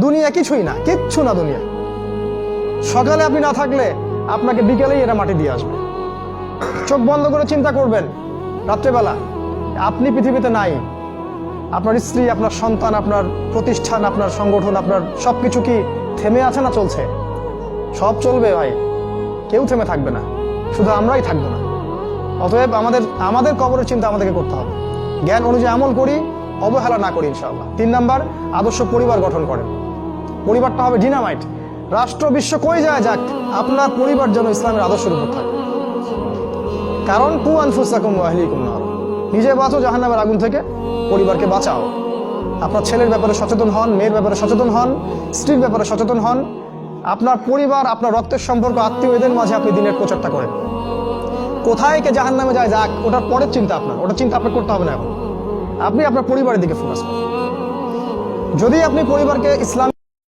দুনিয়া কিছুই না, কিচ্ছু না দুনিয়া। সকালে আপনি না থাকলে আপনাকে বিকেলেই এরা মাটি দিয়ে আসবে। চোখ বন্ধ করে চিন্তা করবেন রাত্রেবেলা আপনি পৃথিবীতে নাই, আপনার স্ত্রী, আপনার সন্তান, আপনার প্রতিষ্ঠান, আপনার সংগঠন, আপনার সবকিছু কি থেমে আছে না চলছে? সব চলবে ভাই, কেউ থেমে থাকবে না, শুধু আমরাই থাকবো না। অতএব আমাদের কবরের চিন্তা আমাদেরকে করতে হবে। জ্ঞান অনুযায়ী আমল করি, অবহেলা না করি ইনশাআল্লাহ। 3 নাম্বার, আদর্শ পরিবার গঠন করেন। পরিবারটা হবে ডিনামাইট। রাষ্ট্র বিশ্ব কই যায় যাক, আপনার পরিবার যেন ইসলামের আদর্শের উপর থাকে। কারণ কু আনফুসাকুম ওয়া আহলিকুম নার, নিজে বাঁচো জাহান্নামের আগুন থেকে, পরিবারকে বাঁচাও। আপনার ছেলের ব্যাপারে সচেতন হন, মেয়ের ব্যাপারে সচেতন হন, স্ত্রীর ব্যাপারে সচেতন হন। আপনার পরিবার, আপনার রক্তের সম্পর্ক, আত্মীয়, এদের মাঝে আপনি দিনের প্রচারটা করেন। কোথায় কে জাহান্নামে যায় যাক, ওটার পরের চিন্তা আপনার, ওটা চিন্তা আপনার করতে হবে না। এখন আপনি আপনার পরিবারের দিকে ফোকাস করুন। যদি আপনি পরিবারকে ইসলাম